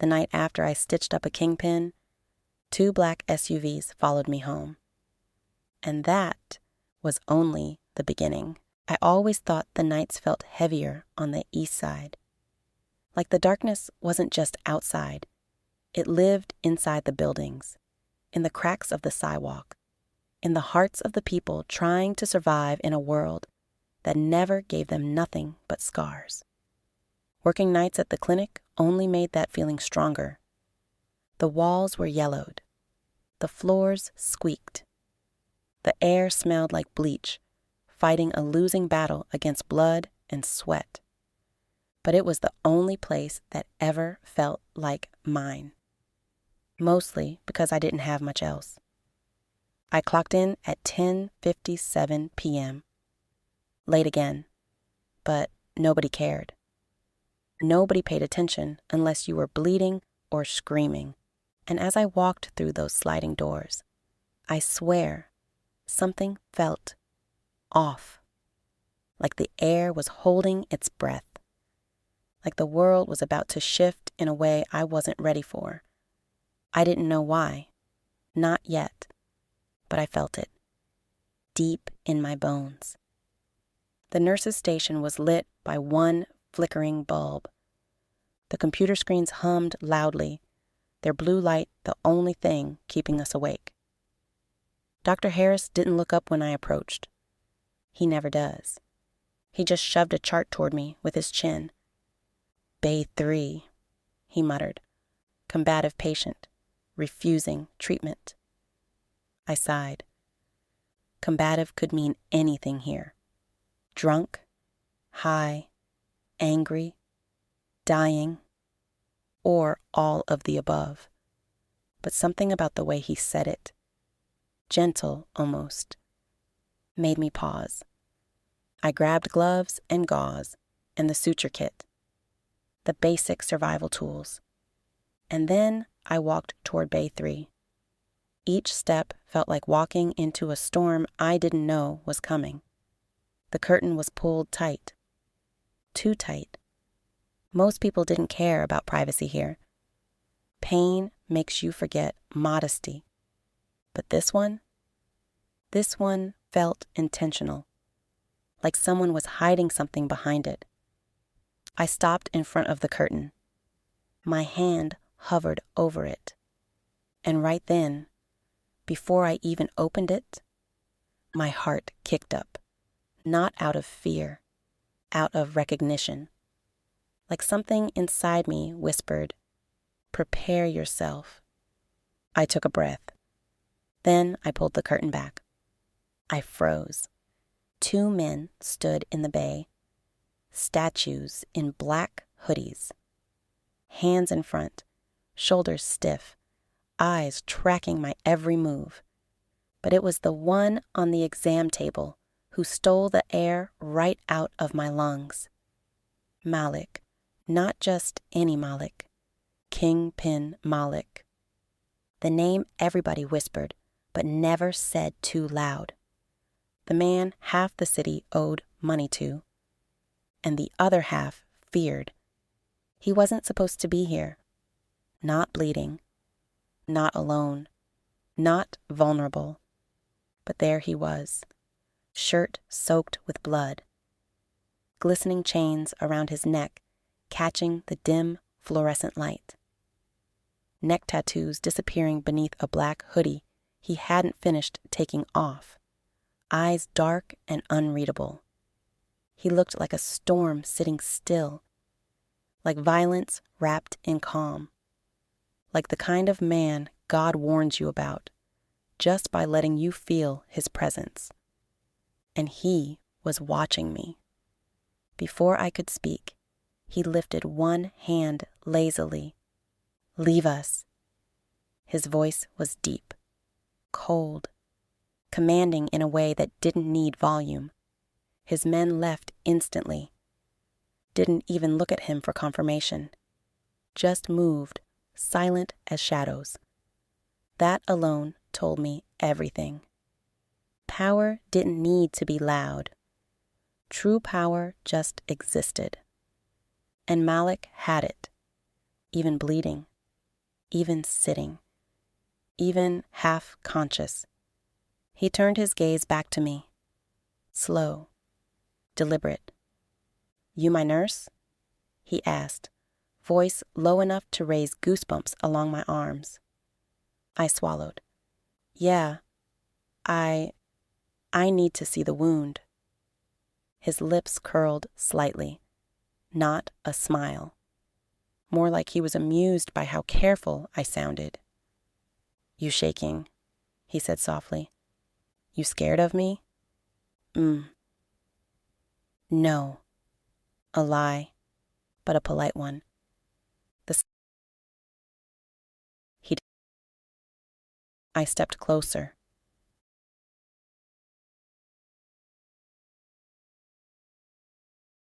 the night after I stitched up a Kingpin, 2 black SUVs followed me home. And that was only the beginning. I always thought the nights felt heavier on the east side. Like the darkness wasn't just outside. It lived inside the buildings, in the cracks of the sidewalk, in the hearts of the people trying to survive in a world that never gave them nothing but scars. Working nights at the clinic only made that feeling stronger. The walls were yellowed. The floors squeaked. The air smelled like bleach, fighting a losing battle against blood and sweat. But it was the only place that ever felt like mine. Mostly because I didn't have much else. I clocked in at 10:57 p.m. Late again, but nobody cared. Nobody paid attention unless you were bleeding or screaming. And as I walked through those sliding doors, I swear something felt off. Like the air was holding its breath. Like the world was about to shift in a way I wasn't ready for. I didn't know why. Not yet. But I felt it. Deep in my bones. The nurse's station was lit by one flickering bulb. The computer screens hummed loudly, their blue light the only thing keeping us awake. Dr. Harris didn't look up when I approached. He never does. He just shoved a chart toward me with his chin. Bay 3, he muttered. Combative patient, refusing treatment. I sighed. Combative could mean anything here. Drunk, high, angry, dying, or all of the above. But something about the way he said it, gentle almost, made me pause. I grabbed gloves and gauze and the suture kit, the basic survival tools, and then I walked toward Bay 3. Each step felt like walking into a storm I didn't know was coming. The curtain was pulled tight. Too tight. Most people didn't care about privacy here. Pain makes you forget modesty. But this one felt intentional. Like someone was hiding something behind it. I stopped in front of the curtain. My hand hovered over it. And right then, before I even opened it, my heart kicked up. Not out of fear, out of recognition. Like something inside me whispered, "Prepare yourself." I took a breath. Then I pulled the curtain back. I froze. 2 men stood in the bay, statues in black hoodies. Hands in front, shoulders stiff, eyes tracking my every move. But it was the one on the exam table who stole the air right out of my lungs. Malik, not just any Malik, Kingpin Malik. The name everybody whispered, but never said too loud. The man half the city owed money to, and the other half feared. He wasn't supposed to be here. Not bleeding, not alone, not vulnerable. But there he was, shirt soaked with blood, glistening chains around his neck catching the dim fluorescent light. Neck tattoos disappearing beneath a black hoodie he hadn't finished taking off, eyes dark and unreadable. He looked like a storm sitting still, like violence wrapped in calm, like the kind of man God warns you about just by letting you feel his presence. And he was watching me. Before I could speak, he lifted one hand lazily. "Leave us." His voice was deep, cold, commanding in a way that didn't need volume. His men left instantly. Didn't even look at him for confirmation. Just moved, silent as shadows. That alone told me everything. Power didn't need to be loud. True power just existed. And Malik had it, even bleeding. even sitting, even half conscious. He turned his gaze back to me, slow, deliberate. "You my nurse?" he asked, voice low enough to raise goosebumps along my arms. I swallowed. "Yeah, I need to see the wound." His lips curled slightly, not a smile. More like he was amused by how careful I sounded. "You shaking?" he said softly. "You scared of me?" No. A lie, but a polite one. I stepped closer.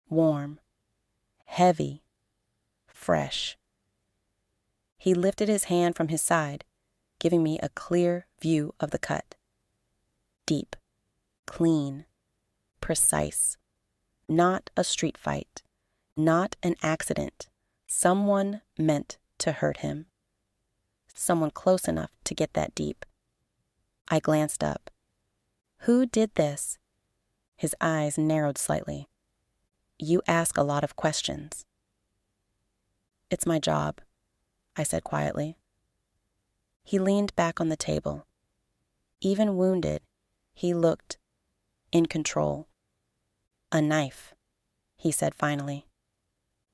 Warm, heavy, fresh. He lifted his hand from his side, giving me a clear view of the cut. Deep, clean, precise. Not a street fight, not an accident. Someone meant to hurt him. Someone close enough to get that deep. I glanced up. "Who did this?" His eyes narrowed slightly. "You ask a lot of questions." "It's my job," I said quietly. He leaned back on the table. Even wounded, he looked in control. "A knife," he said finally.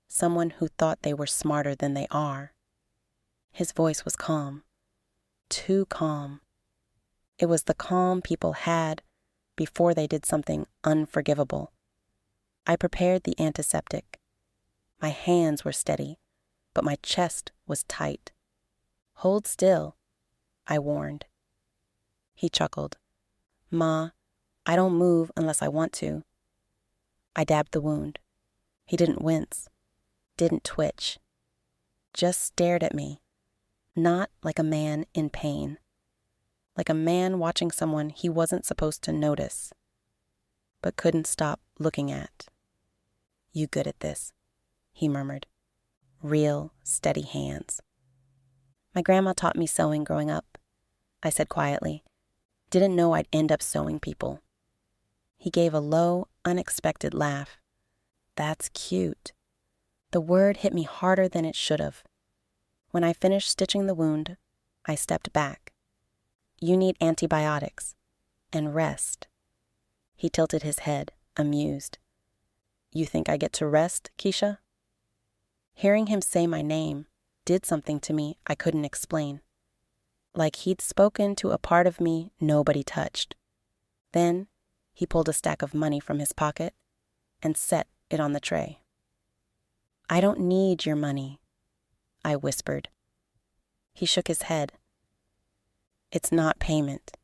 "Someone who thought they were smarter than they are." His voice was calm. Too calm. It was the calm people had before they did something unforgivable. I prepared the antiseptic. My hands were steady, but my chest was tight. "Hold still," I warned. He chuckled. "Ma, I don't move unless I want to." I dabbed the wound. He didn't wince, didn't twitch, just stared at me, not like a man in pain, like a man watching someone he wasn't supposed to notice, but couldn't stop looking at. "You good at this," he murmured. "Real, steady hands." "My grandma taught me sewing growing up," I said quietly. "Didn't know I'd end up sewing people." He gave a low, unexpected laugh. "That's cute." The word hit me harder than it should have. When I finished stitching the wound, I stepped back. "You need antibiotics and rest." He tilted his head, amused. "You think I get to rest, Keisha?" Hearing him say my name did something to me I couldn't explain. Like he'd spoken to a part of me nobody touched. Then he pulled a stack of money from his pocket and set it on the tray. "I don't need your money," I whispered. He shook his head. "It's not payment,"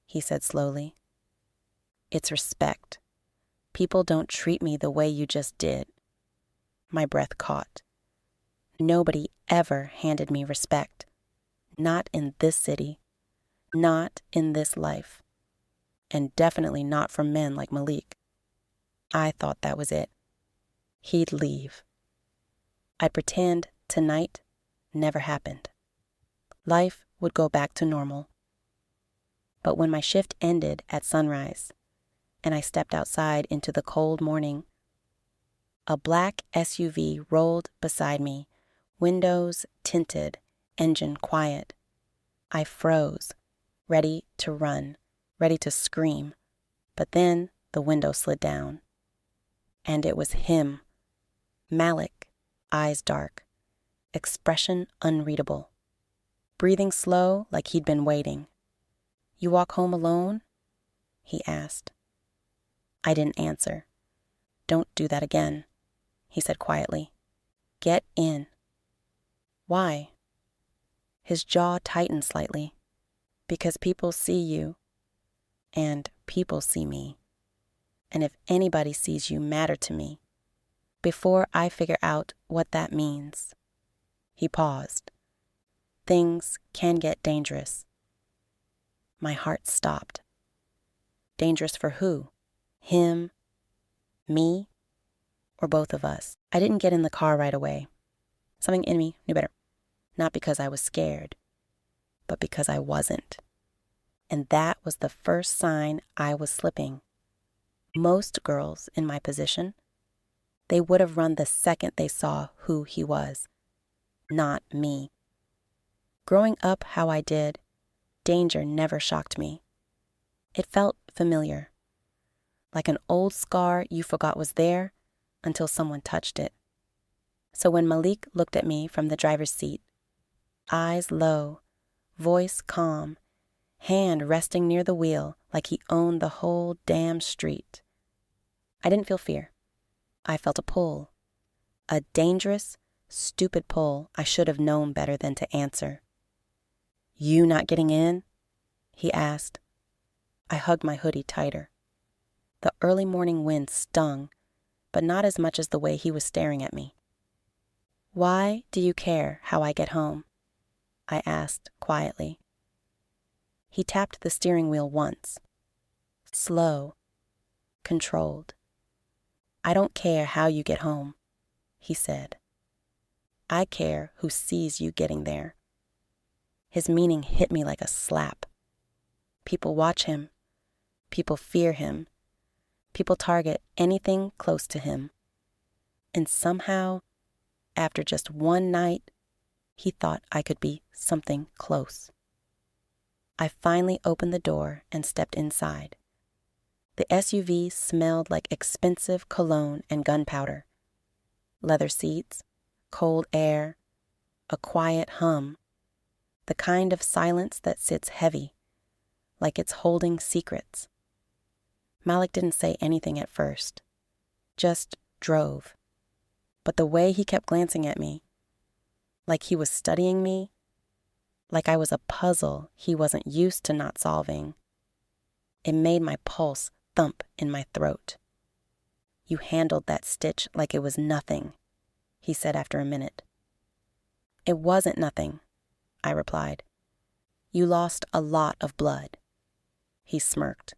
he said slowly. "It's respect. People don't treat me the way you just did." My breath caught. Nobody ever handed me respect. Not in this city. Not in this life. And definitely not from men like Malik. I thought that was it. He'd leave. I'd pretend tonight never happened. Life would go back to normal. But when my shift ended at sunrise, and I stepped outside into the cold morning, a black SUV rolled beside me, windows tinted, engine quiet. I froze, ready to run, ready to scream, but then the window slid down. And it was him. Malik, eyes dark, expression unreadable, breathing slow like he'd been waiting. "You walk home alone?" he asked. I didn't answer. "Don't do that again," he said quietly. "Get in." "Why?" His jaw tightened slightly. "Because people see you, and people see me. And if anybody sees you matter to me, before I figure out what that means." He paused. "Things can get dangerous." My heart stopped. Dangerous for who? Him? Me? Or both of us? I didn't get in the car right away. Something in me knew better. not because I was scared, but because I wasn't. And that was the first sign I was slipping. Most girls in my position, they would have run the second they saw who he was, not me. Growing up how I did, danger never shocked me. It felt familiar, like an old scar you forgot was there until someone touched it. So when Malik looked at me from the driver's seat, eyes low, voice calm, hand resting near the wheel like he owned the whole damn street, I didn't feel fear. I felt a pull, a dangerous, stupid pull I should have known better than to answer. "You not getting in?" he asked. I hugged my hoodie tighter. The early morning wind stung, but not as much as the way he was staring at me. "Why do you care how I get home?" I asked quietly. He tapped the steering wheel once. Slow, controlled. "I don't care how you get home," he said. "I care who sees you getting there." His meaning hit me like a slap. People watch him. People fear him. People target anything close to him. And somehow, after just one night, he thought I could be something close. I finally opened the door and stepped inside. The SUV smelled like expensive cologne and gunpowder. Leather seats, cold air, a quiet hum. The kind of silence that sits heavy, like it's holding secrets. Malik didn't say anything at first, just drove. But the way he kept glancing at me, like he was studying me, like I was a puzzle he wasn't used to not solving, it made my pulse thump in my throat. "You handled that stitch like it was nothing," he said after a minute. "It wasn't nothing," I replied. "You lost a lot of blood." He smirked.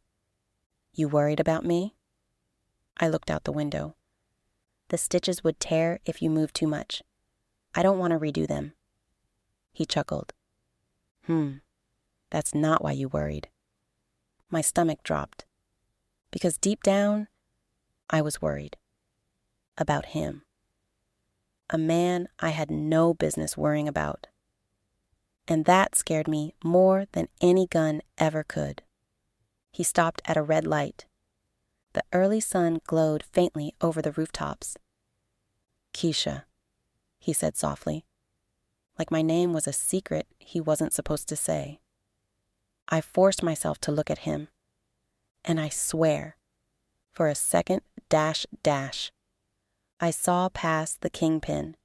"You worried about me?" I looked out the window. "The stitches would tear if you moved too much. I don't want to redo them." He chuckled. That's not why you worried." My stomach dropped, because deep down, I was worried. About him. A man I had no business worrying about. And that scared me more than any gun ever could. He stopped at a red light. The early sun glowed faintly over the rooftops. "Keisha," he said softly, like my name was a secret he wasn't supposed to say. I forced myself to look at him, and I swear, for a second dash, I saw past the Kingpin,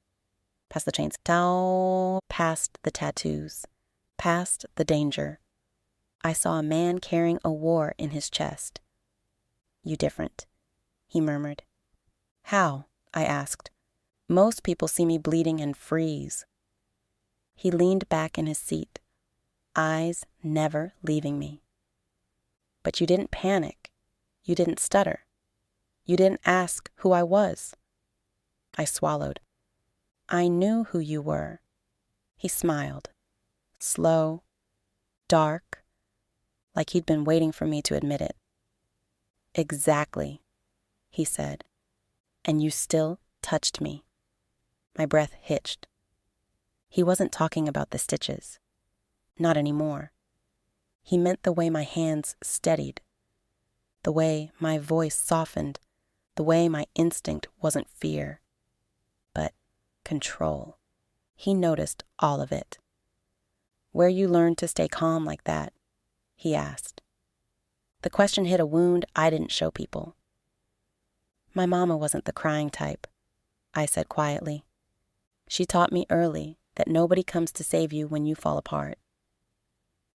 past the chains, down, past the tattoos, past the danger. I saw a man carrying a war in his chest. "You different," he murmured. "How?" I asked. "Most people see me bleeding and freeze." He leaned back in his seat, eyes never leaving me. "But you didn't panic. You didn't stutter. You didn't ask who I was." I swallowed. "I knew who you were." He smiled, slow, dark, like he'd been waiting for me to admit it. "Exactly," he said. "And you still touched me." My breath hitched. He wasn't talking about the stitches. Not anymore. He meant the way my hands steadied, the way my voice softened, the way my instinct wasn't fear, but control. He noticed all of it. "Where you learned to stay calm like that?" he asked. The question hit a wound I didn't show people. "My mama wasn't the crying type," I said quietly. "She taught me early that nobody comes to save you when you fall apart."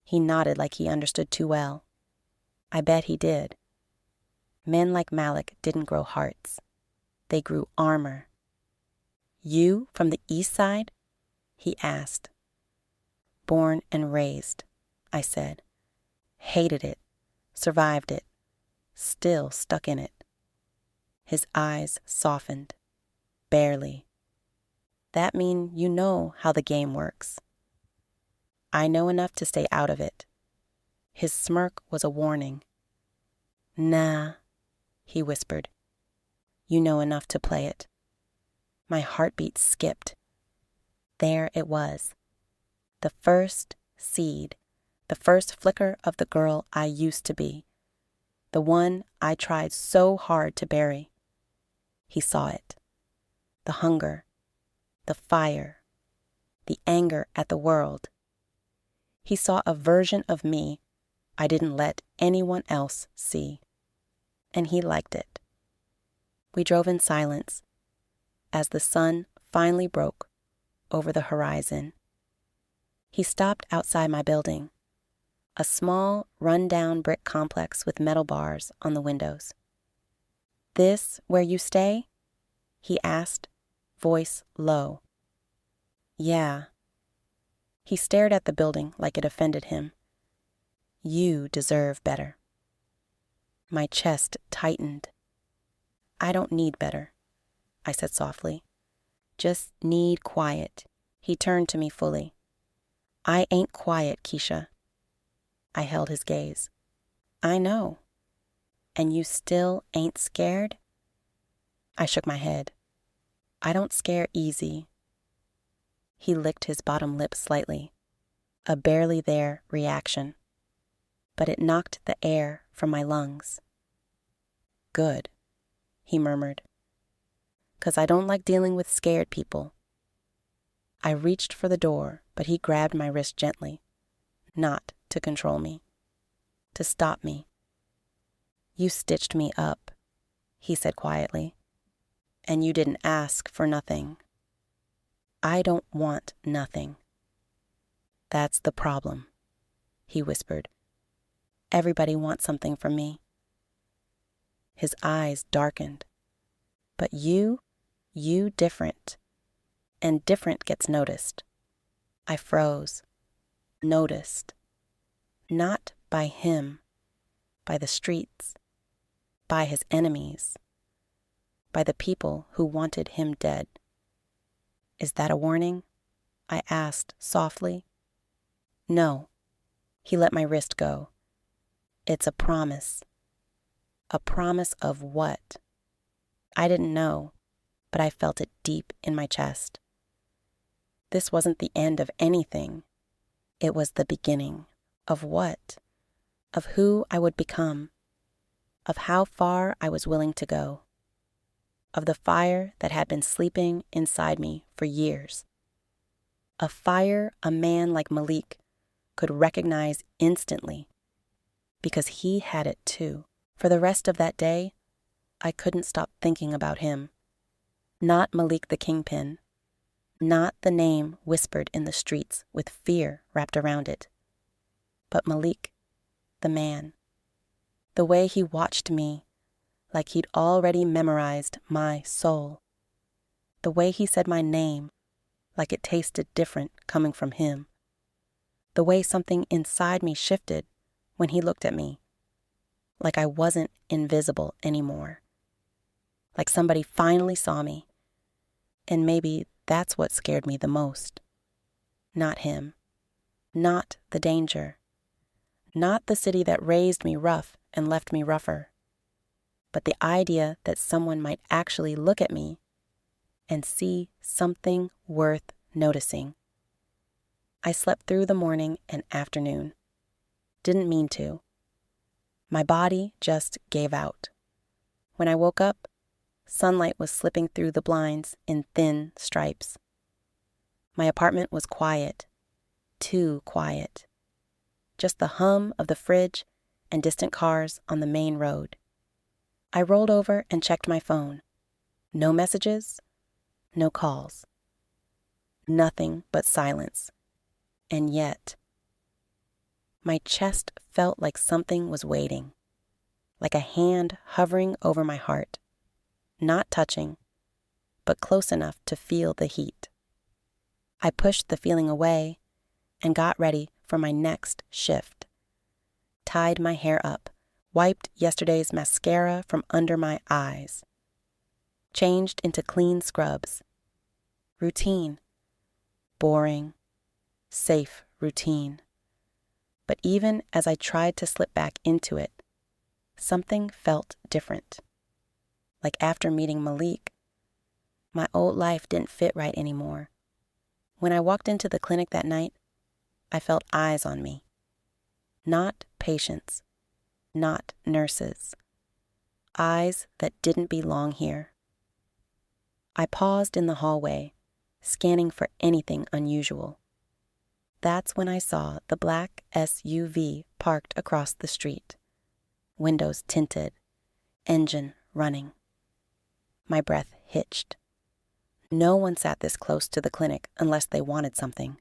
He nodded like he understood too well. I bet he did. Men like Malik didn't grow hearts. They grew armor. "You from the east side?" he asked. "Born and raised," I said. "Hated it, survived it, still stuck in it." His eyes softened. Barely. that mean you know how the game works? I know enough to stay out of it. His smirk was a warning. Nah, he whispered. You know enough to play it. My heartbeat skipped. There it was. The first seed, the first flicker of the girl I used to be. The one I tried so hard to bury. He saw it. The hunger, the fire, the anger at the world. He saw a version of me I didn't let anyone else see. And he liked it. We drove in silence as the sun finally broke over the horizon. He stopped outside my building, a small, run-down brick complex with metal bars on the windows. This where you stay? He asked, voice low. Yeah. He stared at the building like it offended him. You deserve better. My chest tightened. I don't need better, I said softly. Just need quiet. He turned to me fully. I ain't quiet, Keisha. I held his gaze. I know. And you still ain't scared? I shook my head. I don't scare easy. He licked his bottom lip slightly, a barely there reaction, but it knocked the air from my lungs. Good, he murmured, 'cause I don't like dealing with scared people. I reached for the door, but he grabbed my wrist gently, not to control me, to stop me. You stitched me up, he said quietly, and you didn't ask for nothing. I don't want nothing. That's the problem, he whispered. Everybody wants something from me. His eyes darkened. But you different. And different gets noticed. I froze. Noticed. Not by him. By the streets. By his enemies. By the people who wanted him dead. Is that a warning? I asked softly. No. He let my wrist go. It's a promise. A promise of what? I didn't know, but I felt it deep in my chest. This wasn't the end of anything. It was the beginning. Of what? Of who I would become. Of how far I was willing to go. Of the fire that had been sleeping inside me for years. A fire a man like Malik could recognize instantly, because he had it too. For the rest of that day, I couldn't stop thinking about him. Not Malik the Kingpin, not the name whispered in the streets with fear wrapped around it, but Malik, the man. The way he watched me, like he'd already memorized my soul. The way he said my name, like it tasted different coming from him. The way something inside me shifted when he looked at me, like I wasn't invisible anymore. Like somebody finally saw me, and maybe that's what scared me the most. Not him, not the danger, not the city that raised me rough and left me rougher, but the idea that someone might actually look at me and see something worth noticing. I slept through the morning and afternoon. Didn't mean to. My body just gave out. When I woke up, sunlight was slipping through the blinds in thin stripes. My apartment was quiet, too quiet. Just the hum of the fridge and distant cars on the main road. I rolled over and checked my phone. No messages, no calls. Nothing but silence. And yet, my chest felt like something was waiting, like a hand hovering over my heart, not touching, but close enough to feel the heat. I pushed the feeling away and got ready for my next shift. Tied my hair up, wiped yesterday's mascara from under my eyes. Changed into clean scrubs. Routine. Boring, safe routine. But even as I tried to slip back into it, something felt different. Like after meeting Malik, my old life didn't fit right anymore. When I walked into the clinic that night, I felt eyes on me. Not patients, not nurses. Eyes that didn't belong here. I paused in the hallway, scanning for anything unusual. That's when I saw the black SUV parked across the street. Windows tinted, engine running. My breath hitched. No one sat this close to the clinic unless they wanted something.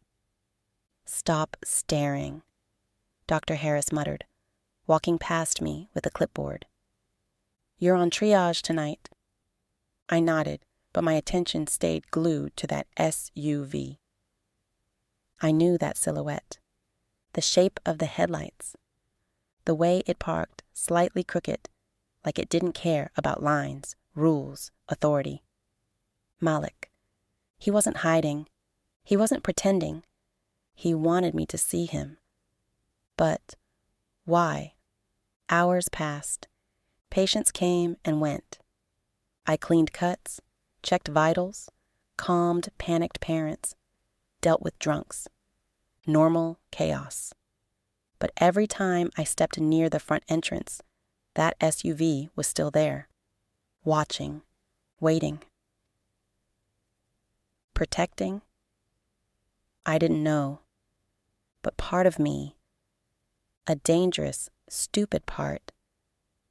"Stop staring," Dr. Harris muttered, walking past me with a clipboard. "You're on triage tonight." I nodded, but my attention stayed glued to that SUV. I knew that silhouette, the shape of the headlights, the way it parked slightly crooked, like it didn't care about lines, rules, authority. Malik. He wasn't hiding. He wasn't pretending. He wanted me to see him. But why? Hours passed. Patients came and went. I cleaned cuts, checked vitals, calmed panicked parents, dealt with drunks. Normal chaos. But every time I stepped near the front entrance, that SUV was still there, watching, waiting. Protecting? I didn't know. But part of me, a dangerous, stupid part,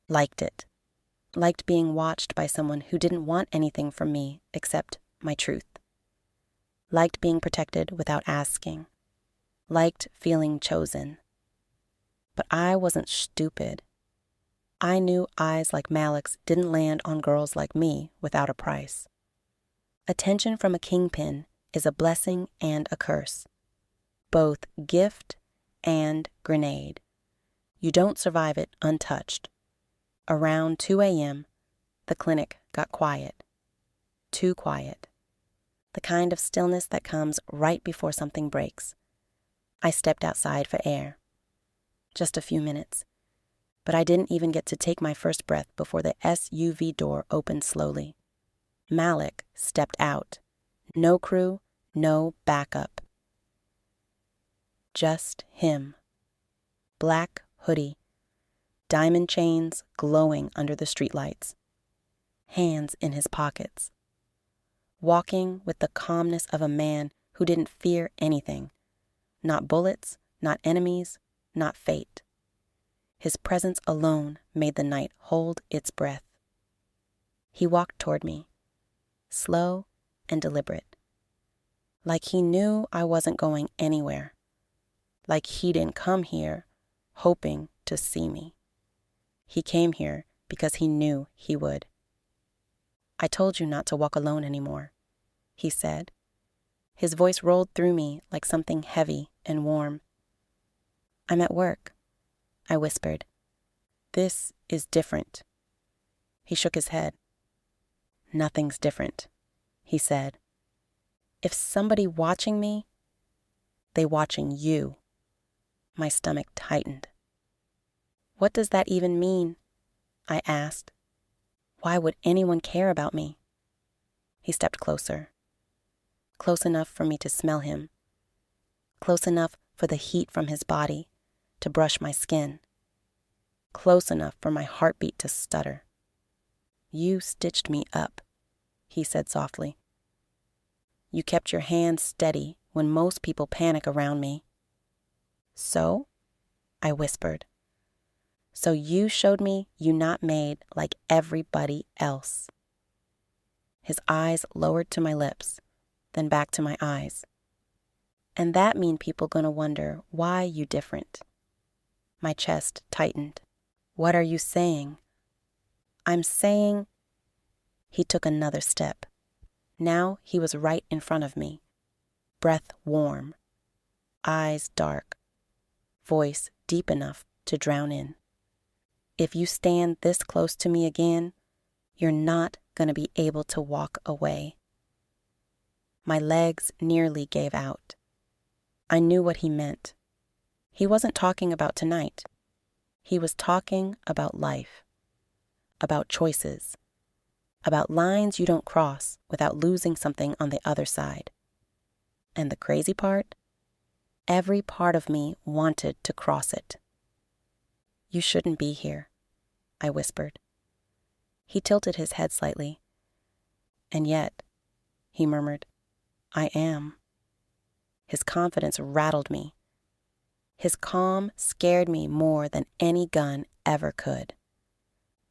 liked it. Liked being watched by someone who didn't want anything from me except my truth. Liked being protected without asking. Liked feeling chosen. But I wasn't stupid. I knew eyes like Malik's didn't land on girls like me without a price. Attention from a kingpin is a blessing and a curse. Both gift and grenade. You don't survive it untouched. Around 2 a.m., the clinic got quiet. Too quiet. The kind of stillness that comes right before something breaks. I stepped outside for air. Just a few minutes. But I didn't even get to take my first breath before the SUV door opened slowly. Malik stepped out. No crew, no backup. Just him. Black hoodie. Diamond chains glowing under the streetlights. Hands in his pockets. Walking with the calmness of a man who didn't fear anything. Not bullets, not enemies, not fate. His presence alone made the night hold its breath. He walked toward me, slow and deliberate. Like he knew I wasn't going anywhere. Like he didn't come here hoping to see me. He came here because he knew he would. "I told you not to walk alone anymore," he said. His voice rolled through me like something heavy and warm. "I'm at work," I whispered. "This is different." He shook his head. "Nothing's different," he said. "If somebody watching me, they watching you." My stomach tightened. "What does that even mean?" I asked. "Why would anyone care about me?" He stepped closer. Close enough for me to smell him. Close enough for the heat from his body to brush my skin. Close enough for my heartbeat to stutter. "You stitched me up," he said softly. "You kept your hands steady when most people panic around me." "So?" I whispered. "So you showed me you not made like everybody else." His eyes lowered to my lips, then back to my eyes. "And that mean people gonna wonder why you different." My chest tightened. "What are you saying?" "I'm saying..." He took another step. Now he was right in front of me. Breath warm. Eyes dark. Voice deep enough to drown in. "If you stand this close to me again, you're not gonna be able to walk away." My legs nearly gave out. I knew what he meant. He wasn't talking about tonight. He was talking about life, about choices, about lines you don't cross without losing something on the other side. And the crazy part? Every part of me wanted to cross it. "You shouldn't be here," I whispered. He tilted his head slightly. "And yet," he murmured, "I am." His confidence rattled me. His calm scared me more than any gun ever could.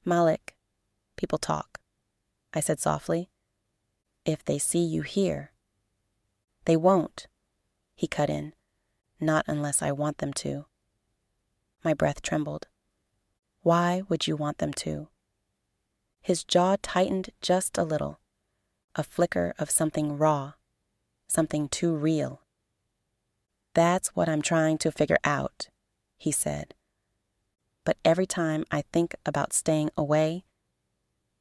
"Malik, people talk," I said softly. "If they see you here." "They won't," he cut in. "Not unless I want them to." My breath trembled. "Why would you want them to?" His jaw tightened just a little, a flicker of something raw, something too real. "That's what I'm trying to figure out," he said. "But every time I think about staying away,"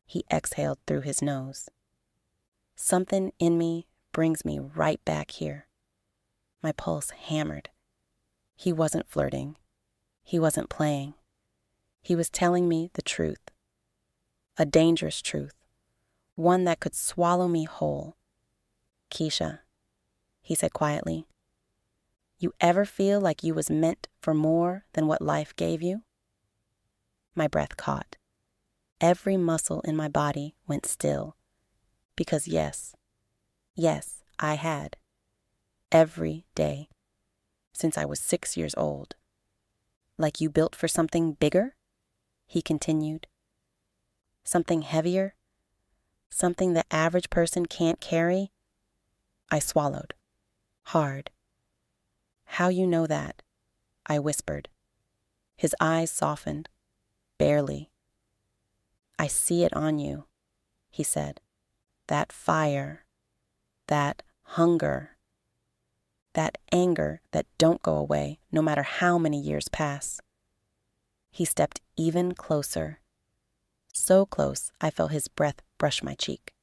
he exhaled through his nose, "something in me brings me right back here." My pulse hammered. He wasn't flirting. He wasn't playing. He was telling me the truth. A dangerous truth. One that could swallow me whole. "Keisha," he said quietly, "you ever feel like you was meant for more than what life gave you?" My breath caught. Every muscle in my body went still. Because yes, I had. Every day. Since I was 6 years old. "Like you built for something bigger?" he continued. "Something heavier? Something the average person can't carry?" I swallowed. Hard. "How you know that?" I whispered. His eyes softened. Barely. "I see it on you," he said. "That fire. That hunger. That anger that don't go away no matter how many years pass." He stepped even closer. So close I felt his breath brush my cheek.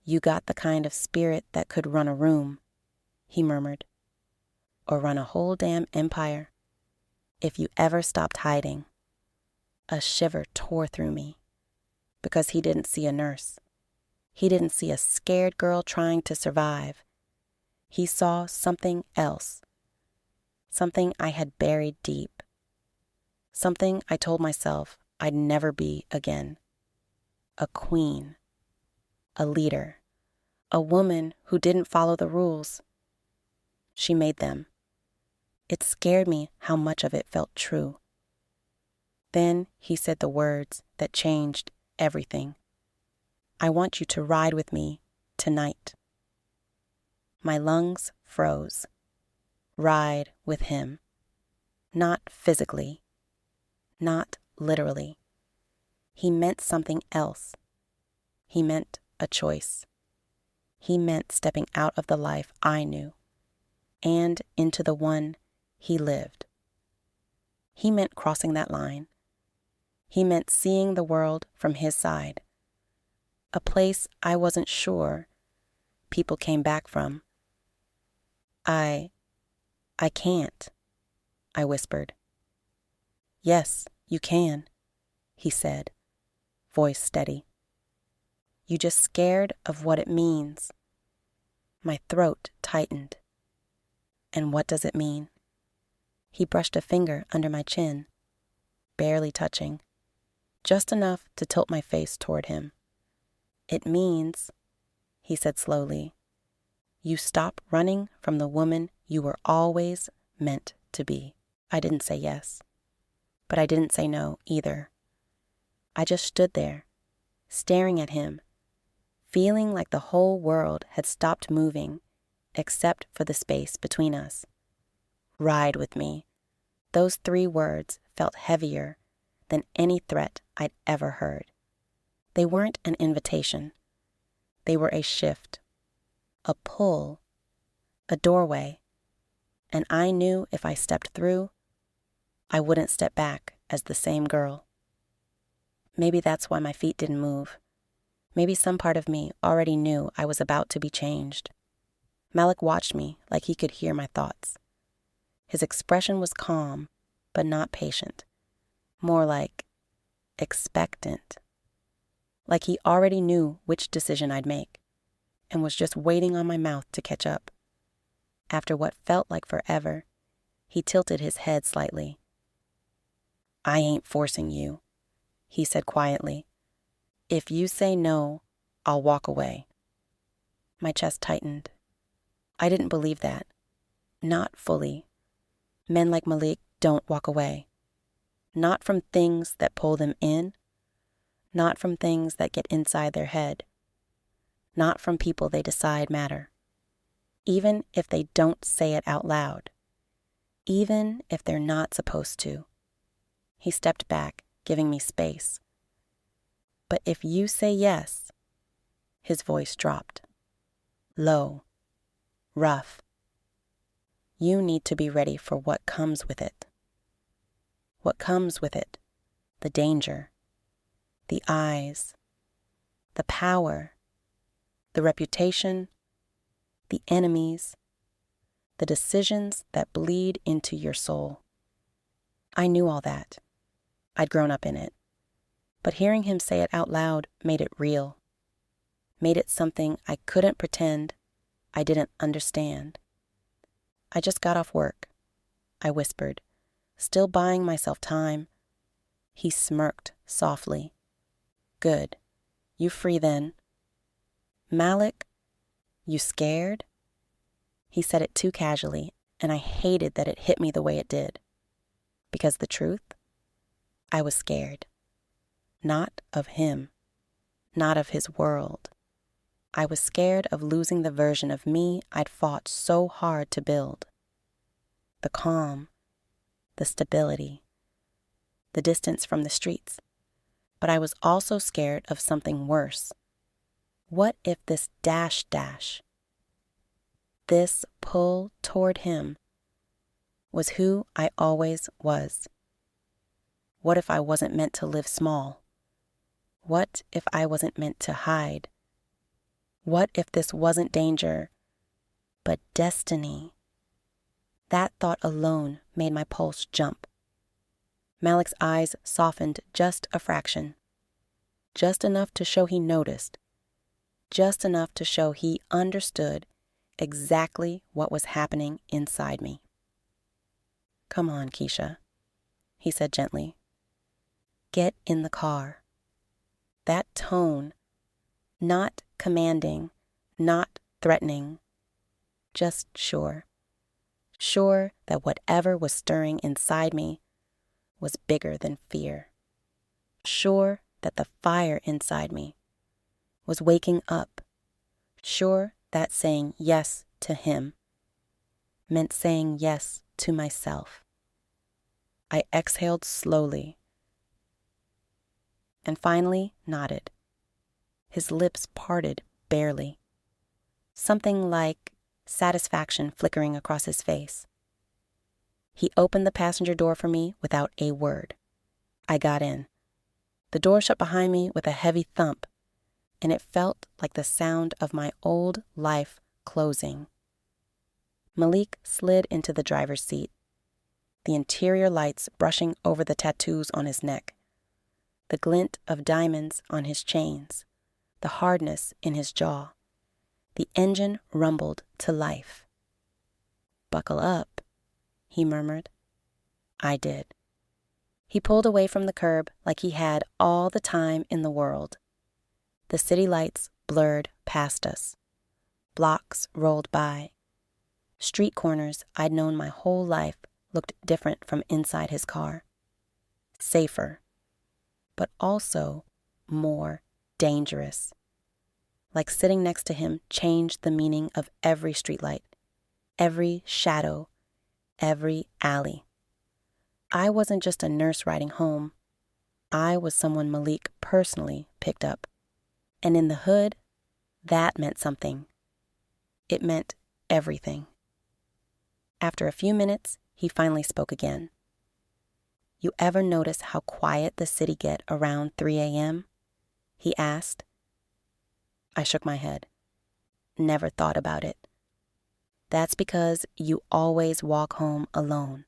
"You got the kind of spirit that could run a room," he murmured. "Or run a whole damn empire. If you ever stopped hiding." A shiver tore through me. Because he didn't see a nurse. He didn't see a scared girl trying to survive. He saw something else. Something I had buried deep. Something I told myself I'd never be again. A queen. A leader. A woman who didn't follow the rules. She made them. It scared me how much of it felt true. Then he said the words that changed everything. "I want you to ride with me tonight." My lungs froze. Ride with him. Not physically. Not literally. He meant something else. He meant a choice. He meant stepping out of the life I knew and into the one he lived. He meant crossing that line. He meant seeing the world from his side. A place I wasn't sure people came back from. I can't," I whispered. "Yes, you can," he said, voice steady. "You just scared of what it means." My throat tightened. "And what does it mean?" He brushed a finger under my chin, barely touching, just enough to tilt my face toward him. "It means," he said slowly, "you stop running from the woman you were always meant to be." I didn't say yes, but I didn't say no either. I just stood there, staring at him, feeling like the whole world had stopped moving except for the space between us. Ride with me. Those 3 words felt heavier than any threat I'd ever heard. They weren't an invitation. They were a shift, a pull, a doorway, and I knew if I stepped through, I wouldn't step back as the same girl. Maybe that's why my feet didn't move. Maybe some part of me already knew I was about to be changed. Malik watched me like he could hear my thoughts. His expression was calm, but not patient. More like expectant. Like he already knew which decision I'd make, and was just waiting on my mouth to catch up. After what felt like forever, he tilted his head slightly. "I ain't forcing you," he said quietly. "If you say no, I'll walk away." My chest tightened. I didn't believe that. Not fully. Men like Malik don't walk away. Not from things that pull them in. Not from things that get inside their head. Not from people they decide matter. Even if they don't say it out loud. Even if they're not supposed to. He stepped back, giving me space. "But if you say yes," his voice dropped. Low. Rough. "You need to be ready for what comes with it." What comes with it? The danger. The eyes. The power. The reputation. The enemies. The decisions that bleed into your soul. I knew all that. I'd grown up in it. But hearing him say it out loud made it real. Made it something I couldn't pretend I didn't understand. "I just got off work," I whispered, still buying myself time. He smirked softly. "Good. You free then." "Malik, you scared?" He said it too casually, and I hated that it hit me the way it did. Because the truth? I was scared. Not of him. Not of his world. I was scared of losing the version of me I'd fought so hard to build. The calm, the stability, the distance from the streets. But I was also scared of something worse. What if this dash, this pull toward him, was who I always was? What if I wasn't meant to live small? What if I wasn't meant to hide? What if this wasn't danger, but destiny? That thought alone made my pulse jump. Malik's eyes softened just a fraction. Just enough to show he noticed. Just enough to show he understood exactly what was happening inside me. "Come on, Keisha," he said gently. "Get in the car." That tone, not commanding, not threatening, just sure. Sure that whatever was stirring inside me was bigger than fear. Sure that the fire inside me was waking up. Sure that saying yes to him meant saying yes to myself. I exhaled slowly and finally nodded. His lips parted barely. Something like satisfaction flickering across his face. He opened the passenger door for me without a word. I got in. The door shut behind me with a heavy thump, and it felt like the sound of my old life closing. Malik slid into the driver's seat, the interior lights brushing over the tattoos on his neck, the glint of diamonds on his chains, the hardness in his jaw. The engine rumbled to life. "Buckle up," he murmured. I did. He pulled away from the curb like he had all the time in the world. The city lights blurred past us. Blocks rolled by. Street corners I'd known my whole life looked different from inside his car. Safer, but also more dangerous. Like sitting next to him changed the meaning of every streetlight, every shadow, every alley. I wasn't just a nurse riding home. I was someone Malik personally picked up. And in the hood, that meant something. It meant everything. After a few minutes, he finally spoke again. "You ever notice how quiet the city get around 3 a.m.? He asked. I shook my head. Never thought about it. That's because you always walk home alone,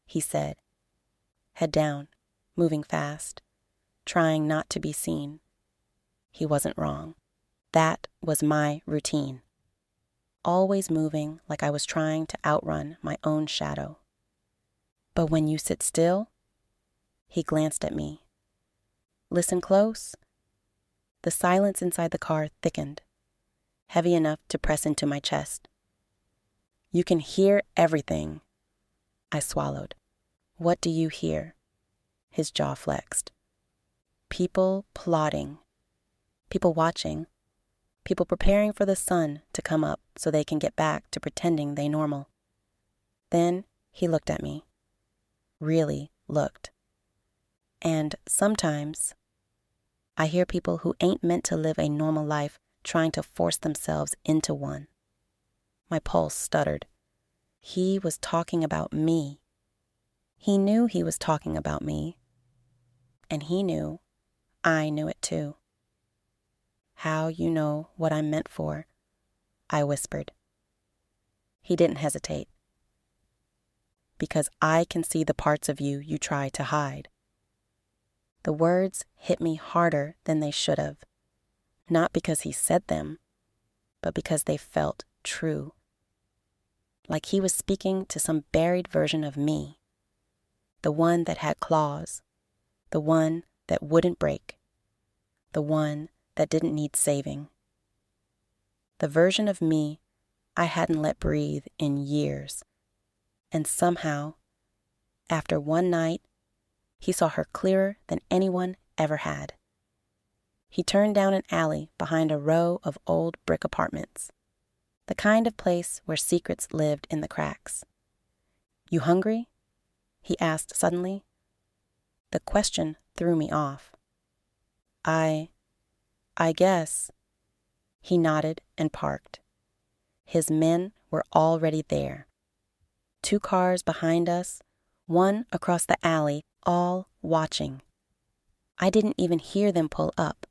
he said, head down, moving fast, trying not to be seen. He wasn't wrong. That was my routine. Always moving like I was trying to outrun my own shadow. But when you sit still, he glanced at me. Listen close. The silence inside the car thickened, heavy enough to press into my chest. You can hear everything. I swallowed. What do you hear? His jaw flexed. People plotting. People watching. People preparing for the sun to come up so they can get back to pretending they normal. Then he looked at me. Really looked. And sometimes I hear people who ain't meant to live a normal life trying to force themselves into one. My pulse stuttered. He was talking about me. He knew he was talking about me. And he knew I knew it too. How you know what I'm meant for, I whispered. He didn't hesitate. Because I can see the parts of you you try to hide. The words hit me harder than they should have. Not because he said them, but because they felt true. Like he was speaking to some buried version of me. The one that had claws. The one that wouldn't break. The one that didn't need saving. The version of me I hadn't let breathe in years. And somehow, after one night, he saw her clearer than anyone ever had. He turned down an alley behind a row of old brick apartments. The kind of place where secrets lived in the cracks. You hungry? He asked suddenly. The question threw me off. I guess. He nodded and parked. His men were already there. 2 cars behind us, 1 across the alley, all watching. I didn't even hear them pull up.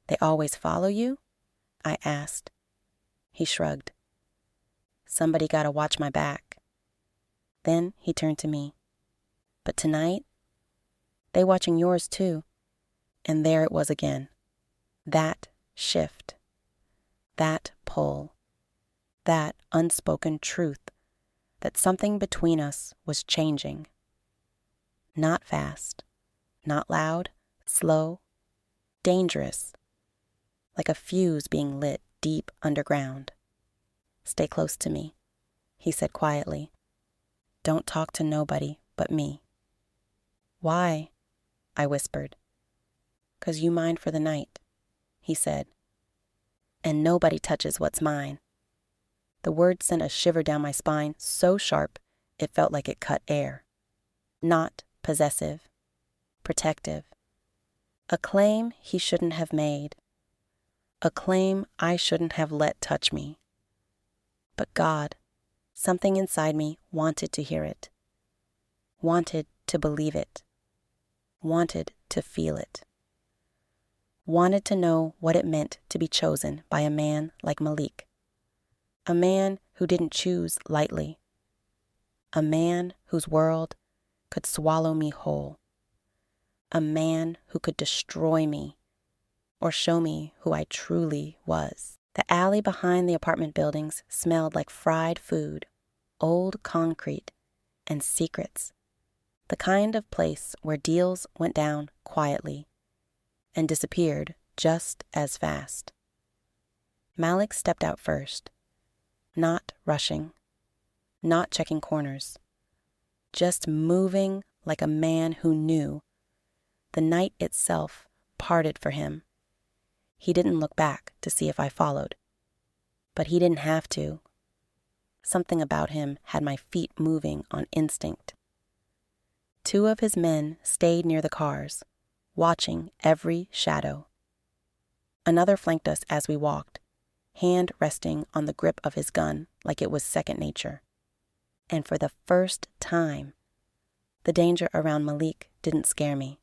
They always follow you? I asked. He shrugged. Somebody gotta watch my back. Then he turned to me. But tonight, they watching yours too. And there it was again. That shift. That pull. That unspoken truth that something between us was changing. Not fast, not loud, slow, dangerous, like a fuse being lit deep underground. Stay close to me, he said quietly. Don't talk to nobody but me. Why? I whispered. 'Cause you mine for the night, he said. And nobody touches what's mine. The word sent a shiver down my spine so sharp it felt like it cut air. Not possessive, protective. A claim he shouldn't have made. A claim I shouldn't have let touch me. But God, something inside me wanted to hear it. Wanted to believe it. Wanted to feel it. Wanted to know what it meant to be chosen by a man like Malik. A man who didn't choose lightly. A man whose world could swallow me whole. A man who could destroy me or show me who I truly was. The alley behind the apartment buildings smelled like fried food, old concrete, and secrets. The kind of place where deals went down quietly and disappeared just as fast. Malik stepped out first. Not rushing, not checking corners, just moving like a man who knew. The night itself parted for him. He didn't look back to see if I followed, but he didn't have to. Something about him had my feet moving on instinct. 2 of his men stayed near the cars, watching every shadow. Another flanked us as we walked, hand resting on the grip of his gun like it was second nature. And for the first time, the danger around Malik didn't scare me,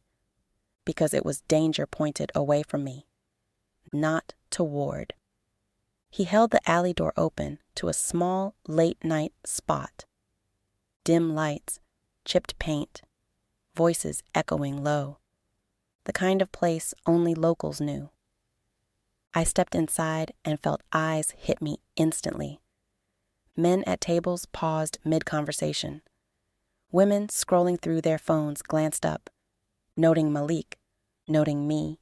because it was danger pointed away from me, not toward. He held the alley door open to a small late-night spot. Dim lights, chipped paint, voices echoing low. The kind of place only locals knew. I stepped inside and felt eyes hit me instantly. Men at tables paused mid-conversation. Women scrolling through their phones glanced up, noting Malik, noting me,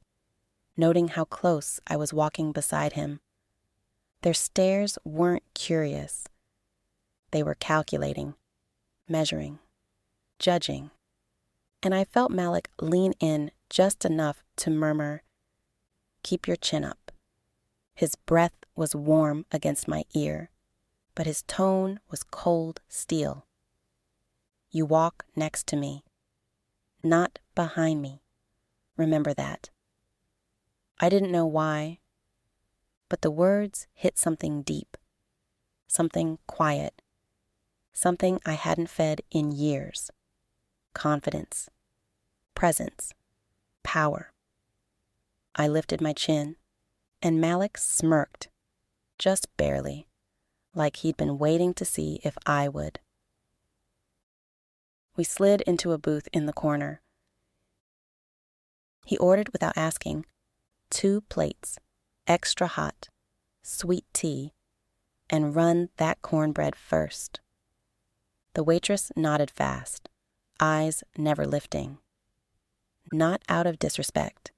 noting how close I was walking beside him. Their stares weren't curious. They were calculating, measuring, judging. And I felt Malik lean in just enough to murmur, "Keep your chin up." His breath was warm against my ear, but his tone was cold steel. "You walk next to me, not behind me. Remember that." I didn't know why, but the words hit something deep, something quiet, something I hadn't fed in years. Confidence, presence, power. I lifted my chin, and Malik smirked, just barely, like he'd been waiting to see if I would. We slid into a booth in the corner. He ordered without asking, 2 plates, extra hot, sweet tea, and run that cornbread first. The waitress nodded fast, eyes never lifting. Not out of disrespect,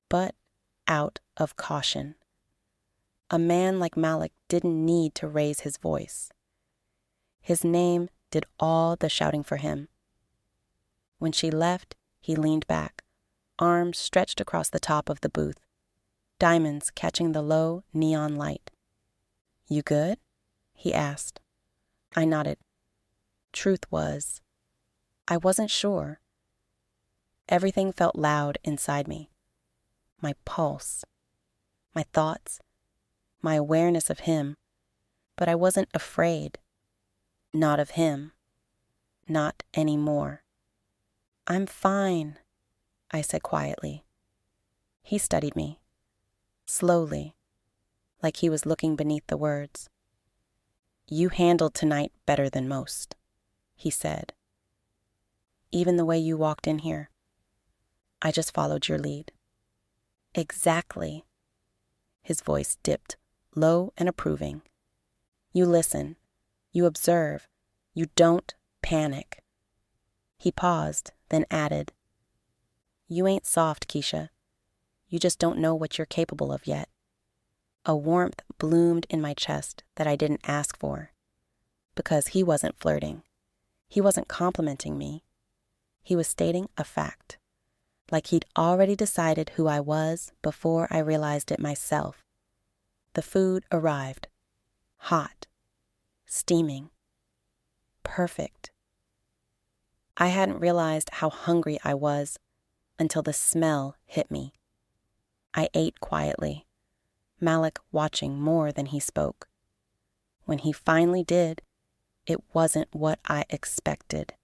but out of caution. A man like Malik didn't need to raise his voice. His name did all the shouting for him. When she left, he leaned back, arms stretched across the top of the booth, diamonds catching the low neon light. "You good?" he asked. I nodded. Truth was, I wasn't sure. Everything felt loud inside me. My pulse, my thoughts, my awareness of him, but I wasn't afraid. Not of him. Not anymore. "I'm fine," I said quietly. He studied me, slowly, like he was looking beneath the words. "You handled tonight better than most," he said. "Even the way you walked in here. I just followed your lead." "Exactly." His voice dipped, low and approving. "You listen. You observe. You don't panic." He paused, then added, "You ain't soft, Keisha. You just don't know what you're capable of yet." A warmth bloomed in my chest that I didn't ask for. Because he wasn't flirting. He wasn't complimenting me. He was stating a fact. Like he'd already decided who I was before I realized it myself. The food arrived. Hot. Steaming. Perfect. I hadn't realized how hungry I was until the smell hit me. I ate quietly, Malik watching more than he spoke. When he finally did, it wasn't what I expected.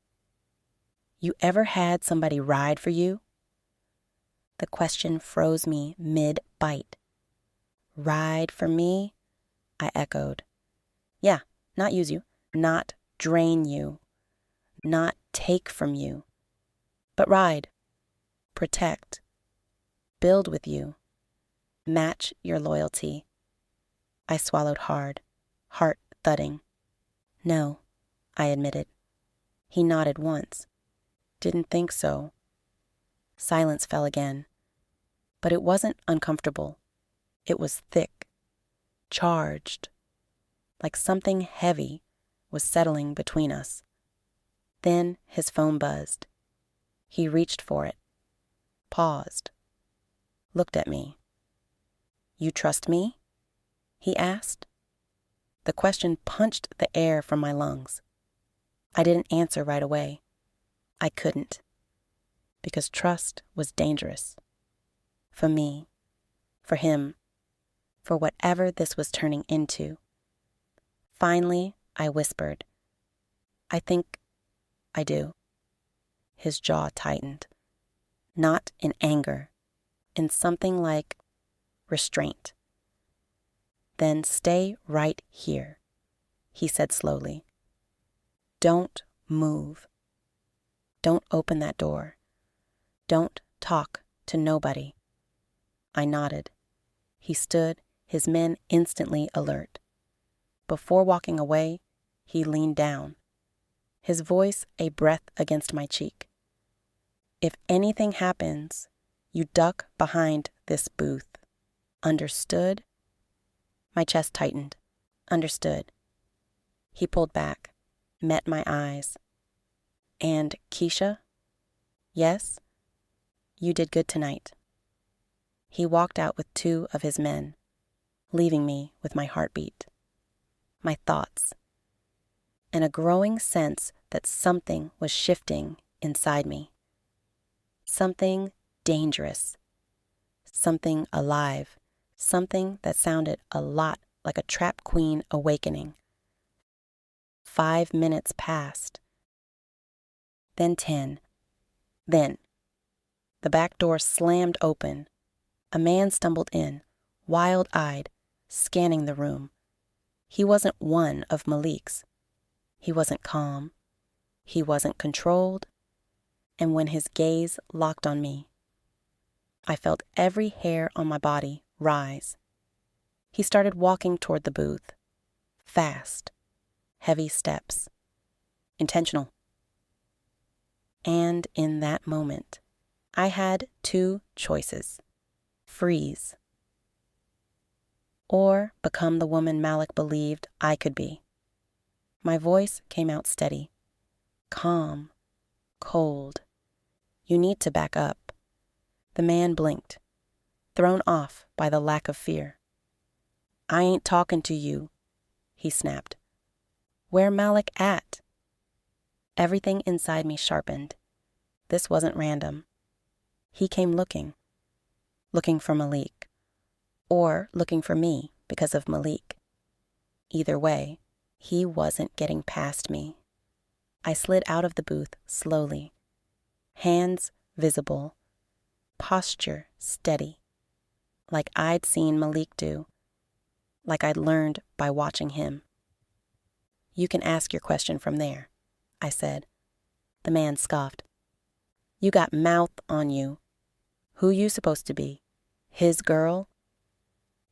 "You ever had somebody ride for you?" The question froze me mid-bite. "Ride for me?" I echoed. "Yeah, not use you, not drain you, not take from you, but ride, protect, build with you, match your loyalty." I swallowed hard, heart thudding. "No," I admitted. He nodded once. "Didn't think so." Silence fell again. But it wasn't uncomfortable. It was thick, charged, like something heavy was settling between us. Then his phone buzzed. He reached for it, paused, looked at me. "You trust me?" he asked. The question punched the air from my lungs. I didn't answer right away. I couldn't. Because trust was dangerous. For me, for him, for whatever this was turning into. Finally, I whispered, "I think I do." His jaw tightened. Not in anger, in something like restraint. Then stay right here, he said slowly. Don't move. Don't open that door. Don't talk to nobody. I nodded. He stood, his men instantly alert. Before walking away, he leaned down, his voice a breath against my cheek. If anything happens, you duck behind this booth. Understood? My chest tightened. Understood. He pulled back, met my eyes. And Keisha? Yes? You did good tonight. He walked out with 2 of his men, leaving me with my heartbeat, my thoughts, and a growing sense that something was shifting inside me. Something dangerous, something alive, something that sounded a lot like a trap queen awakening. 5 minutes passed, then 10, then the back door slammed open. A man stumbled in, wild-eyed, scanning the room. He wasn't one of Malik's. He wasn't calm. He wasn't controlled. And when his gaze locked on me, I felt every hair on my body rise. He started walking toward the booth. Fast, heavy steps. Intentional. And in that moment, I had 2 choices. Freeze. Or become the woman Malik believed I could be. My voice came out steady. Calm. Cold. You need to back up. The man blinked, thrown off by the lack of fear. I ain't talking to you, he snapped. Where Malik at? Everything inside me sharpened. This wasn't random. He came looking for Malik, or looking for me because of Malik. Either way, he wasn't getting past me. I slid out of the booth slowly, hands visible, posture steady, like I'd seen Malik do, like I'd learned by watching him. You can ask your question from there, I said. The man scoffed. You got mouth on you. Who you supposed to be? His girl?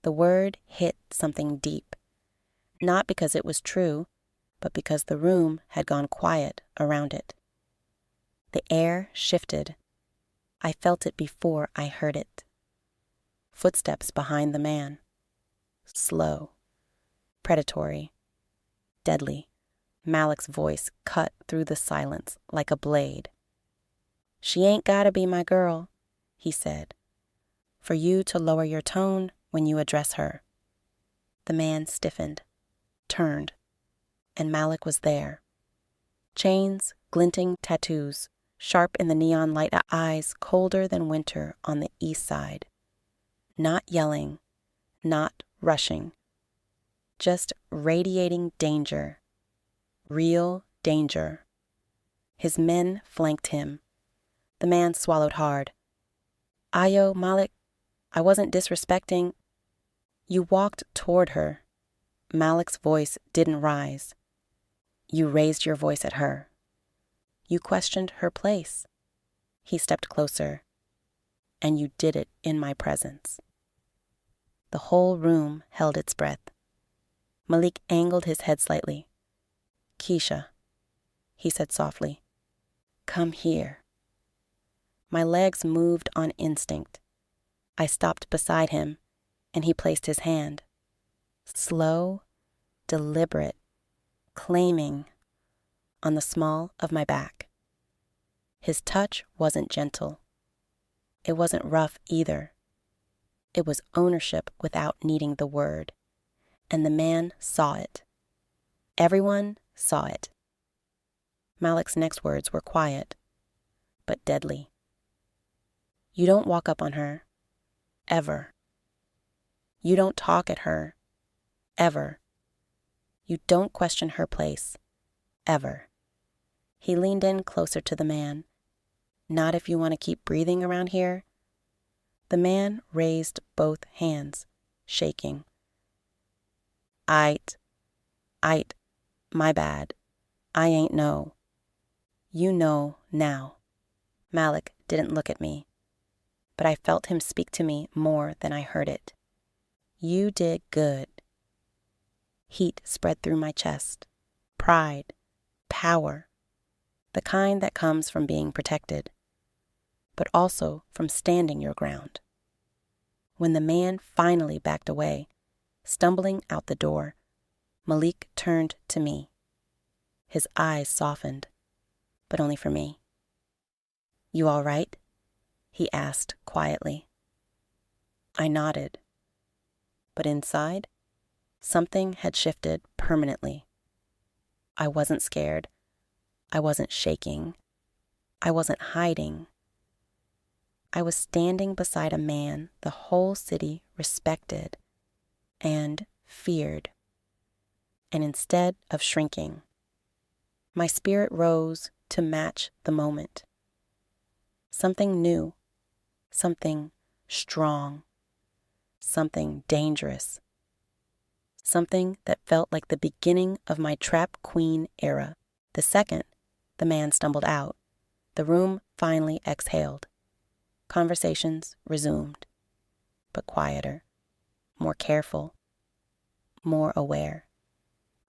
The word hit something deep, not because it was true, but because the room had gone quiet around it. The air shifted. I felt it before I heard it. Footsteps behind the man. Slow. Predatory. Deadly. Malik's voice cut through the silence like a blade. She ain't gotta be my girl, he said, for you to lower your tone when you address her. The man stiffened, turned, and Malik was there. Chains, glinting tattoos, sharp in the neon light, eyes colder than winter on the east side. Not yelling, not rushing, just radiating danger. Real danger. His men flanked him. The man swallowed hard. Ayo, Malik, I wasn't disrespecting. You walked toward her. Malik's voice didn't rise. You raised your voice at her. You questioned her place. He stepped closer. And you did it in my presence. The whole room held its breath. Malik angled his head slightly. Keisha, he said softly, come here. My legs moved on instinct. I stopped beside him, and he placed his hand. Slow, deliberate, claiming, on the small of my back. His touch wasn't gentle. It wasn't rough either. It was ownership without needing the word, and the man saw it. Everyone saw it. Malik's next words were quiet, but deadly. You don't walk up on her, ever. You don't talk at her, ever. You don't question her place, ever. He leaned in closer to the man. Not if you want to keep breathing around here. The man raised both hands, shaking. I, my bad. I ain't know. You know now. Malik didn't look at me, but I felt him speak to me more than I heard it. You did good. Heat spread through my chest. Pride. Power. The kind that comes from being protected, but also from standing your ground. When the man finally backed away, stumbling out the door, Malik turned to me. His eyes softened, but only for me. You all right? He asked quietly. I nodded, but inside, something had shifted permanently. I wasn't scared. I wasn't shaking. I wasn't hiding. I was standing beside a man the whole city respected and feared. And instead of shrinking, my spirit rose to match the moment. Something new, something strong, something dangerous, something that felt like the beginning of my trap queen era. The second the man stumbled out, the room finally exhaled. Conversations resumed, but quieter, more careful, more aware.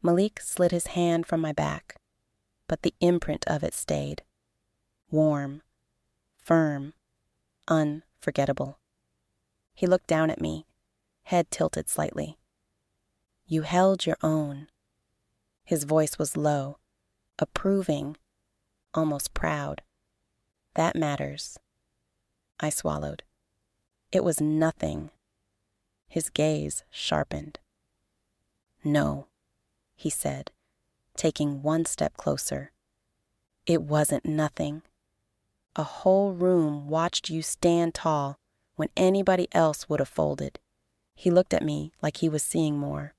Malik slid his hand from my back, but the imprint of it stayed. Warm, firm, unforgettable. He looked down at me, head tilted slightly. You held your own. His voice was low, approving, almost proud. That matters. I swallowed. It was nothing. His gaze sharpened. No, he said, taking one step closer. It wasn't nothing. A whole room watched you stand tall when anybody else would have folded. He looked at me like he was seeing more.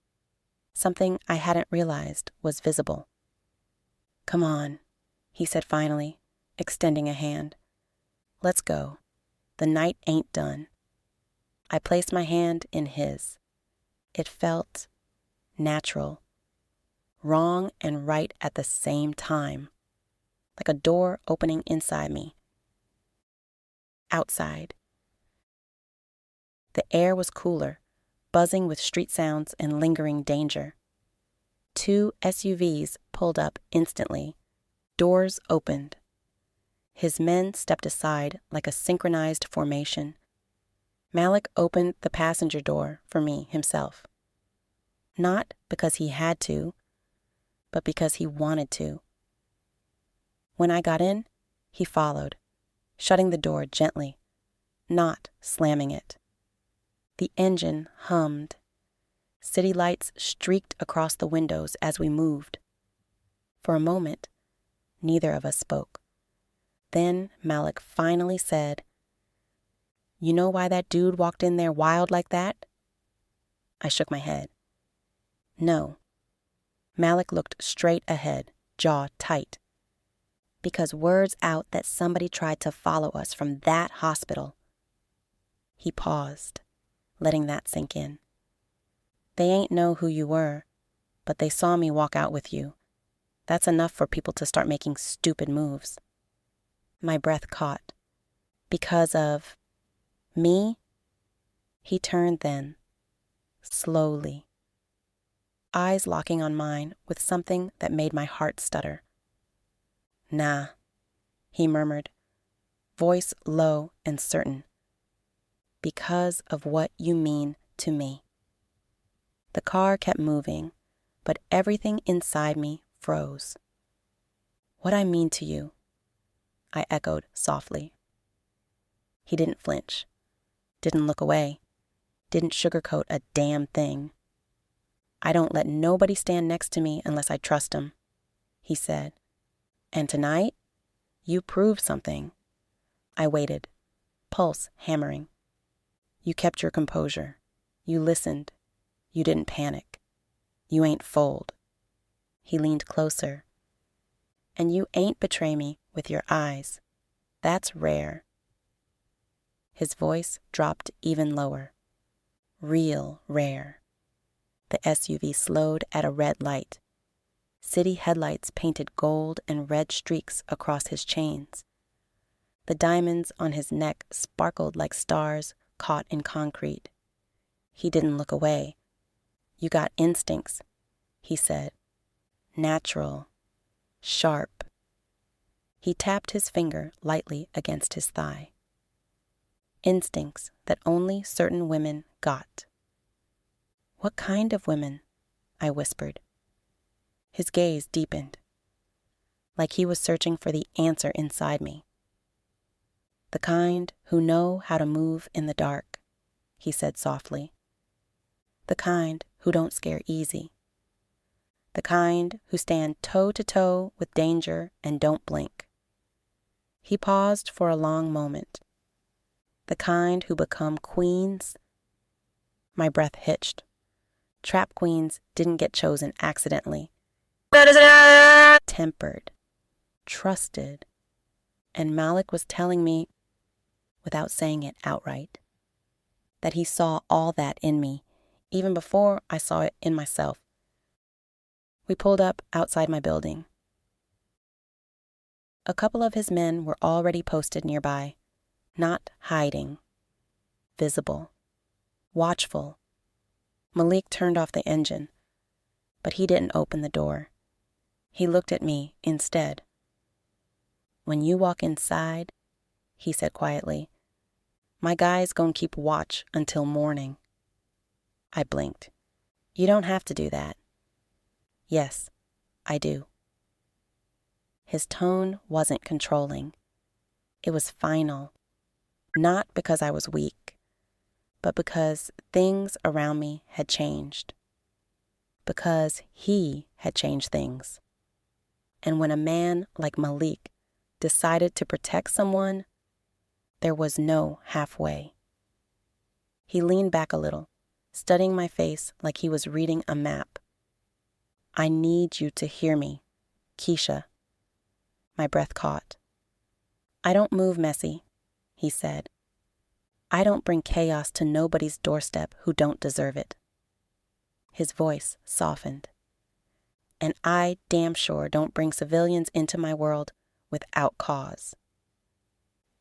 Something I hadn't realized was visible. Come on, he said finally, extending a hand. Let's go. The night ain't done. I placed my hand in his. It felt natural, wrong and right at the same time, like a door opening inside me. Outside. The air was cooler, buzzing with street sounds and lingering danger. 2 SUVs pulled up instantly. Doors opened. His men stepped aside like a synchronized formation. Malik opened the passenger door for me himself. Not because he had to, but because he wanted to. When I got in, he followed, shutting the door gently, not slamming it. The engine hummed. City lights streaked across the windows as we moved. For a moment, neither of us spoke. Then Malik finally said, You know why that dude walked in there wild like that? I shook my head. No. Malik looked straight ahead, jaw tight. Because word's out that somebody tried to follow us from that hospital. He paused, letting that sink in. They ain't know who you were, but they saw me walk out with you. That's enough for people to start making stupid moves. My breath caught. Because of me? He turned then, slowly, eyes locking on mine with something that made my heart stutter. Nah, he murmured, voice low and certain. Because of what you mean to me. The car kept moving, but everything inside me froze. What I mean to you, I echoed softly. He didn't flinch, didn't look away, didn't sugarcoat a damn thing. I don't let nobody stand next to me unless I trust him, he said. And tonight, you proved something. I waited, pulse hammering. You kept your composure. You listened. You didn't panic. You ain't fold. He leaned closer. And you ain't betray me with your eyes. That's rare. His voice dropped even lower. Real rare. The SUV slowed at a red light. City headlights painted gold and red streaks across his chains. The diamonds on his neck sparkled like stars caught in concrete. He didn't look away. "You got instincts," he said. "Natural. Sharp." He tapped his finger lightly against his thigh. "Instincts that only certain women got." "What kind of women?" I whispered. His gaze deepened, like he was searching for the answer inside me. "The kind who know how to move in the dark," he said softly. "The kind who don't scare easy. The kind who stand toe to toe with danger and don't blink." He paused for a long moment. "The kind who become queens." My breath hitched. Trap queens didn't get chosen accidentally. Tempered, trusted, and Malik was telling me, without saying it outright, that he saw all that in me, even before I saw it in myself. We pulled up outside my building. A couple of his men were already posted nearby, not hiding, visible, watchful. Malik turned off the engine, but he didn't open the door. He looked at me instead. "When you walk inside," he said quietly, "my guys gon' keep watch until morning." I blinked. "You don't have to do that." "Yes, I do." His tone wasn't controlling. It was final. Not because I was weak, but because things around me had changed. Because he had changed things. And when a man like Malik decided to protect someone, there was no halfway. He leaned back a little, studying my face like he was reading a map. "I need you to hear me, Keisha." My breath caught. "I don't move messy," he said. "I don't bring chaos to nobody's doorstep who don't deserve it." His voice softened. "And I damn sure don't bring civilians into my world without cause."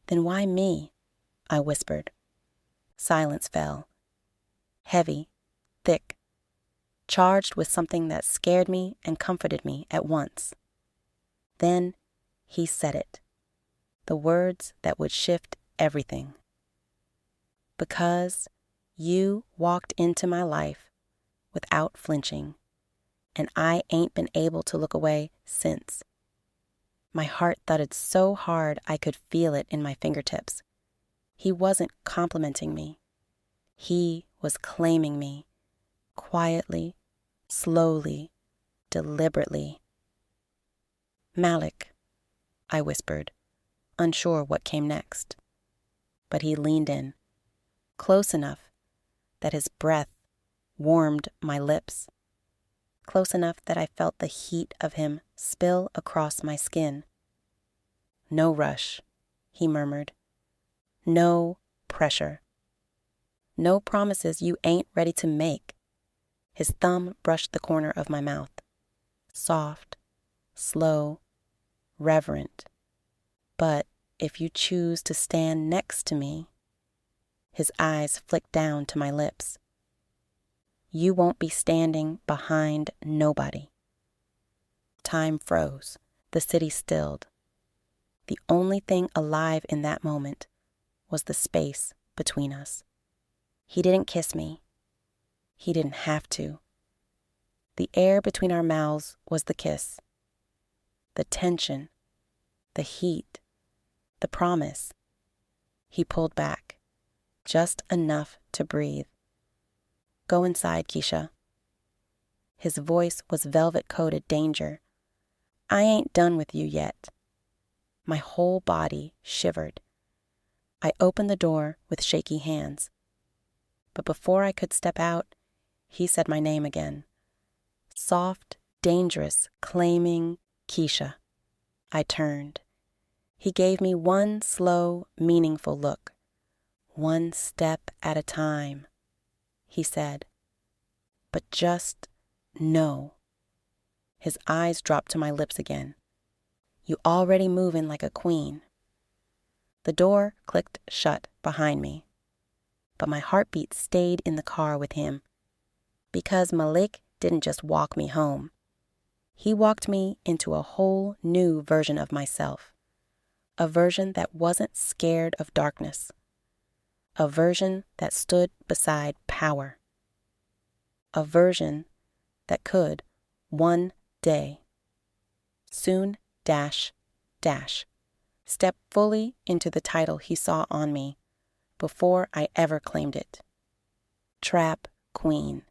"Then why me?" I whispered. Silence fell. Heavy, thick, charged with something that scared me and comforted me at once. Then he said it, the words that would shift everything. "Because you walked into my life without flinching, and I ain't been able to look away since." My heart thudded so hard I could feel it in my fingertips. He wasn't complimenting me. He was claiming me, quietly, slowly, deliberately. "Malik," I whispered, unsure what came next. But he leaned in, close enough that his breath warmed my lips, close enough that I felt the heat of him spill across my skin. "No rush," he murmured. "No pressure. No promises you ain't ready to make." His thumb brushed the corner of my mouth. Soft, slow, reverent. "But if you choose to stand next to me," his eyes flicked down to my lips, "you won't be standing behind nobody." Time froze. The city stilled. The only thing alive in that moment was the space between us. He didn't kiss me. He didn't have to. The air between our mouths was the kiss. The tension, the heat, the promise. He pulled back, just enough to breathe. "Go inside, Keisha." His voice was velvet-coated danger. "I ain't done with you yet." My whole body shivered. I opened the door with shaky hands. But before I could step out, he said my name again. Soft, dangerous, claiming Keisha. I turned. He gave me one slow, meaningful look. "One step at a time," he said. but just no. His eyes dropped to my lips again. You already moving like a queen. The door clicked shut behind me, but my heartbeat stayed in the car with him, because Malik didn't just walk me home. He walked me into a whole new version of myself, a version that wasn't scared of darkness, a version that stood beside power, a version that could, one day, soon step fully into the title he saw on me before I ever claimed it. Trap Queen.